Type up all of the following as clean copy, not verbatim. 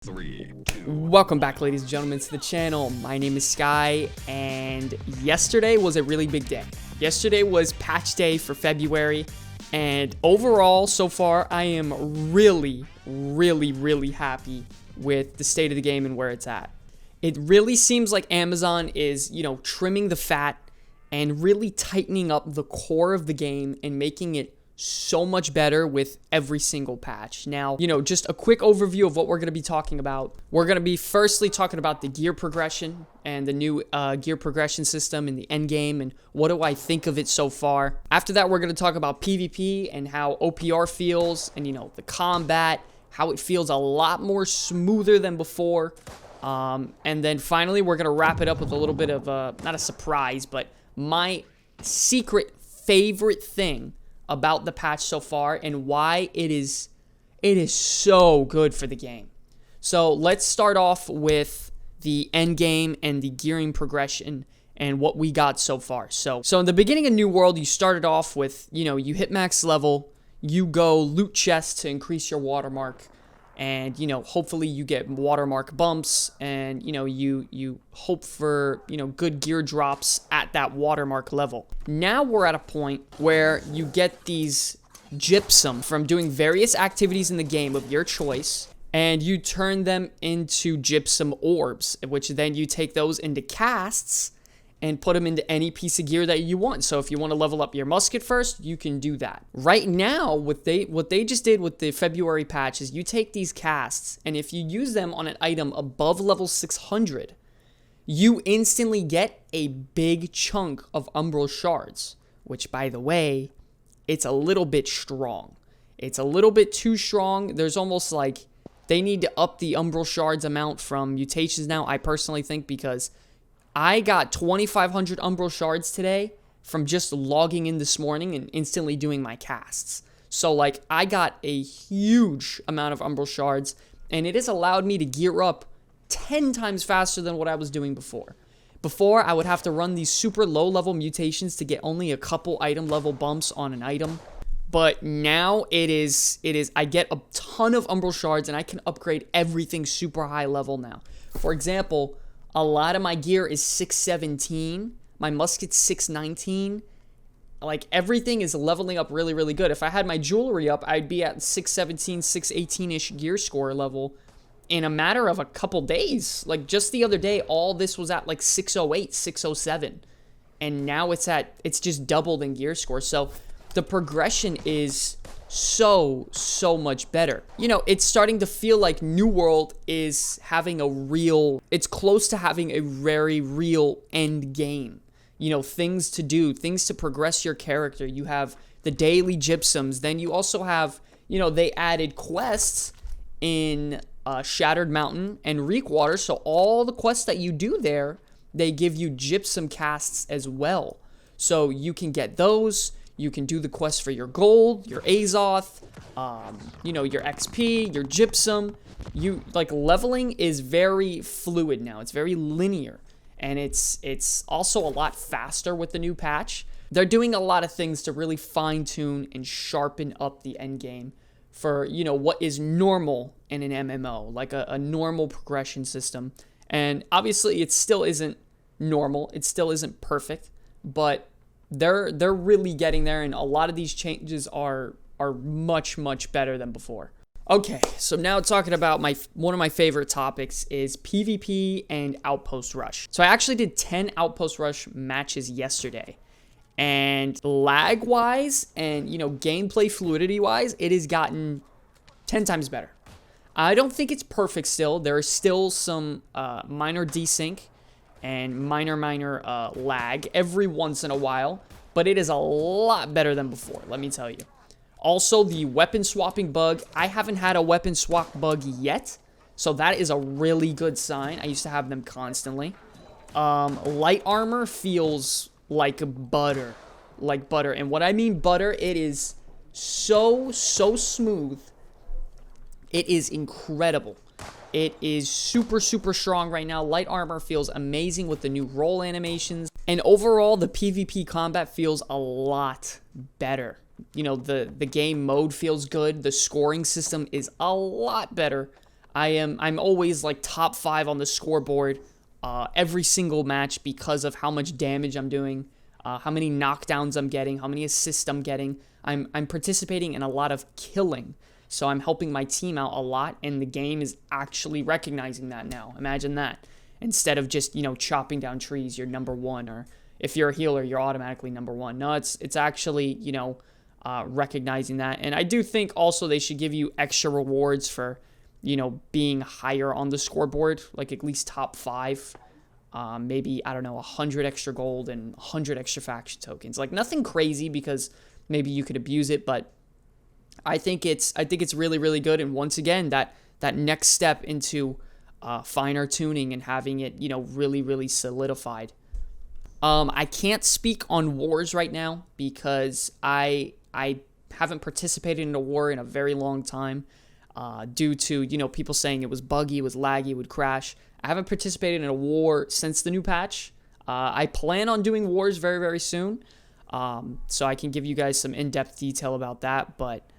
3, 2. Welcome back, ladies and gentlemen, to the channel. My name is Sky, and yesterday was a really big day. Yesterday was patch day for February, and overall, so far, I am really happy with the state of the game and where it's at. It really seems like Amazon is, trimming the fat and really tightening up the core of the game and making it so much better with every single patch. Now, just a quick overview of what we're going to be talking about. We're going to be firstly talking about the gear progression and the new gear progression system in the end game and what do I think of it so far. After that, we're going to talk about PvP and how OPR feels and, the combat, how it feels a lot more smoother than before. And then finally, we're going to wrap it up with a little bit of, not a surprise, but my secret favorite thing about the patch so far and why it is so good for the game. So let's start off with the end game and the gearing progression and what we got so far. So in the beginning of New World, you started off with, you hit max level, you go loot chests to increase your watermark, and hopefully you get watermark bumps, and you hope for good gear drops at that watermark level. Now we're at a point where you get these gypsum from doing various activities in the game of your choice, and you turn them into gypsum orbs, which then you take those into casts and put them into any piece of gear that you want. So if you want to level up your musket first, you can do that. Right now, what they just did with the February patch is you take these casts, and if you use them on an item above level 600, you instantly get a big chunk of umbral shards, which, by the way, it's a little bit strong. It's a little bit too strong. There's almost like they need to up the umbral shards amount from mutations now, I personally think, because I got 2,500 umbral shards today from just logging in this morning and instantly doing my casts. So, I got a huge amount of umbral shards, and it has allowed me to gear up 10 times faster than what I was doing before. Before, I would have to run these super low-level mutations to get only a couple item-level bumps on an item. But now I get a ton of umbral shards, and I can upgrade everything super high level now. For example, a lot of my gear is 617. My musket's 619. Everything is leveling up really good. If I had my jewelry up, I'd be at 617, 618-ish gear score level in a matter of a couple days. Just the other day, all this was at 608, 607. And now it's just doubled in gear score. So the progression is so much better. It's starting to feel like New World is having it's close to having a very real end game. Things to do, things to progress your character. You have the daily gypsums. Then you also have, they added quests in Shattered Mountain and Reekwater. So all the quests that you do there, they give you gypsum casts as well. So you can get those. You can do the quest for your gold, your Azoth, your XP, your gypsum. Leveling is very fluid now. It's very linear, and it's also a lot faster with the new patch. They're doing a lot of things to really fine-tune and sharpen up the end game for, what is normal in an MMO, like a normal progression system. And obviously, it still isn't normal. It still isn't perfect, but they're really getting there, and a lot of these changes are much better than before. Okay, so now talking about one of my favorite topics is PvP and Outpost Rush. So I actually did 10 Outpost Rush matches yesterday, and lag-wise and gameplay fluidity-wise, it has gotten 10 times better. I don't think it's perfect still. There is still some minor desync and minor lag every once in a while, but it is a lot better than before, let me tell you. Also, the weapon swapping bug, I haven't had a weapon swap bug yet, so that is a really good sign. I used to have them constantly. Light armor feels like butter, and what I mean butter, it is so smooth. It is incredible. It is super strong right now. Light armor feels amazing with the new roll animations. And overall, the PvP combat feels a lot better. The game mode feels good. The scoring system is a lot better. I'm always like top 5 on the scoreboard every single match because of how much damage I'm doing, how many knockdowns I'm getting, how many assists I'm getting. I'm participating in a lot of killing, so I'm helping my team out a lot, and the game is actually recognizing that now. Imagine that. Instead of just, chopping down trees, you're number 1, or if you're a healer, you're automatically number 1. No, it's actually, recognizing that. And I do think also they should give you extra rewards for, being higher on the scoreboard, like at least top 5. Maybe, I don't know, 100 extra gold and 100 extra faction tokens. Like nothing crazy because maybe you could abuse it, but I think it's really, really good. And once again, that next step into finer tuning and having it, really, really solidified. I can't speak on wars right now because I haven't participated in a war in a very long time due to, people saying it was buggy, it was laggy, it would crash. I haven't participated in a war since the new patch. I plan on doing wars very, very soon, so I can give you guys some in-depth detail about that, but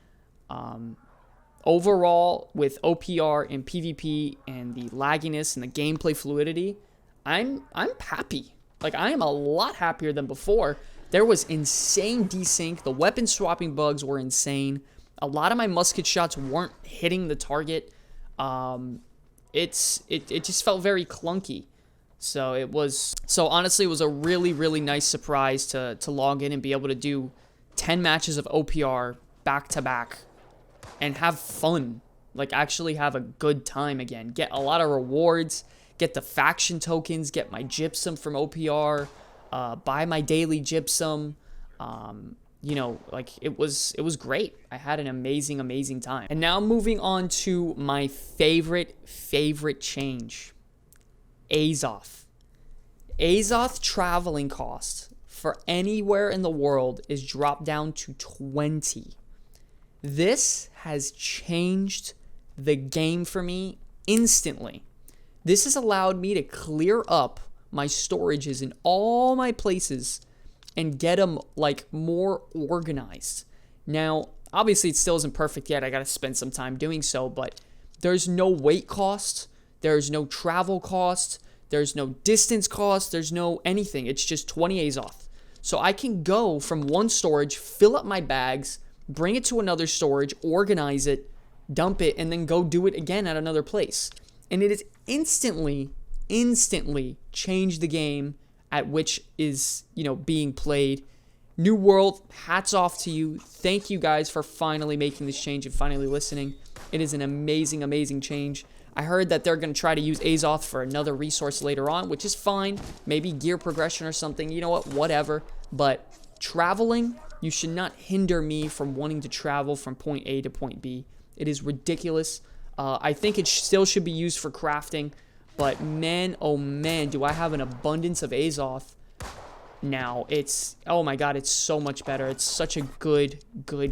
overall, with OPR and PvP and the lagginess and the gameplay fluidity, I'm happy. Like, I am a lot happier than before. There was insane desync. The weapon swapping bugs were insane. A lot of my musket shots weren't hitting the target. It just felt very clunky. So honestly, it was a really, really nice surprise to log in and be able to do 10 matches of OPR back to back and have fun. Like, actually have a good time again. Get a lot of rewards. Get the faction tokens. Get my gypsum from OPR. Buy my daily gypsum. It was great. I had an amazing time. And now moving on to my favorite change. Azoth. Azoth traveling cost for anywhere in the world is dropped down to 20. This has changed the game for me instantly. This has allowed me to clear up my storages in all my places and get them like more organized. Now, obviously it still isn't perfect yet. I got to spend some time doing so, but there's no weight cost. There's no travel cost. There's no distance cost. There's no anything. It's just 20 Azoth. So I can go from one storage, fill up my bags, bring it to another storage, organize it, dump it, and then go do it again at another place. And it has instantly changed the game at which is, being played. New World, hats off to you. Thank you guys for finally making this change and finally listening. It is an amazing change. I heard that they're going to try to use Azoth for another resource later on, which is fine. Maybe gear progression or something. You know what? Whatever. But traveling, you should not hinder me from wanting to travel from point A to point B. It is ridiculous. I think it still should be used for crafting. But man, oh man, do I have an abundance of Azoth now. Oh my god, it's so much better. It's such a good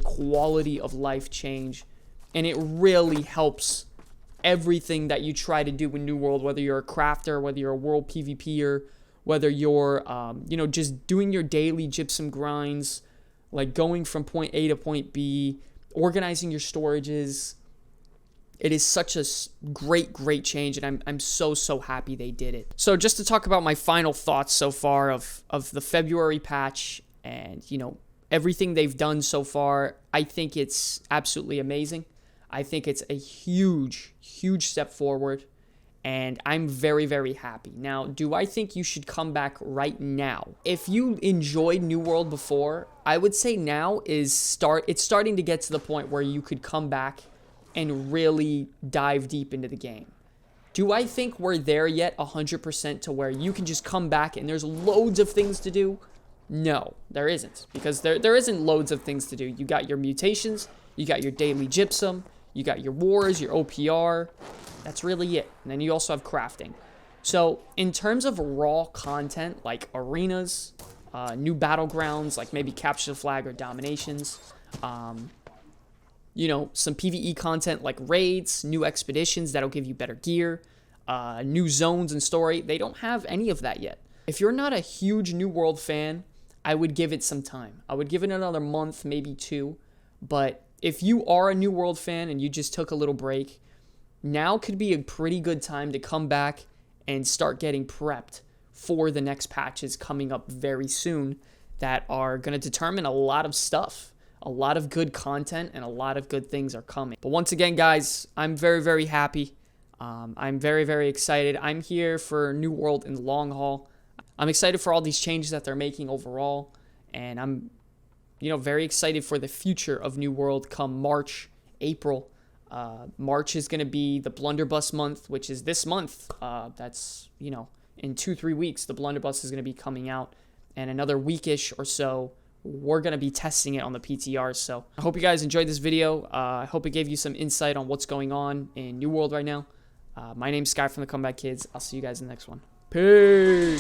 quality of life change. And it really helps everything that you try to do in New World, whether you're a crafter, whether you're a world PvPer, whether you're, just doing your daily gypsum grinds, like going from point A to point B, organizing your storages. It is such a great change, and I'm so happy they did it. So just to talk about my final thoughts so far of the February patch and, everything they've done so far, I think it's absolutely amazing. I think it's a huge step forward, and I'm very happy. Now, do I think you should come back right now? If you enjoyed New World before, I would say now it's starting to get to the point where you could come back and really dive deep into the game. Do I think we're there yet 100% to where you can just come back and there's loads of things to do? No, there isn't, because there isn't loads of things to do. You got your mutations, you got your daily gypsum, you got your wars, your OPR. That's really it. And then you also have crafting. So in terms of raw content like arenas, new battlegrounds like maybe capture the flag or dominations, some PvE content like raids, new expeditions that'll give you better gear, new zones and story. They don't have any of that yet. If you're not a huge New World fan, I would give it some time. I would give it another month, maybe 2. But if you are a New World fan and you just took a little break, now could be a pretty good time to come back and start getting prepped for the next patches coming up very soon that are going to determine a lot of stuff. A lot of good content and a lot of good things are coming. But once again, guys, I'm very, very happy. I'm very, very excited. I'm here for New World in the long haul. I'm excited for all these changes that they're making overall. And I'm, very excited for the future of New World come March, April. March is going to be the Blunderbuss month, which is this month. That's, in 2-3 weeks, the Blunderbuss is going to be coming out. And another weekish or so, we're going to be testing it on the PTRs. So I hope you guys enjoyed this video. I hope it gave you some insight on what's going on in New World right now. My name's Sky from the Comeback Kids. I'll see you guys in the next one. Peace.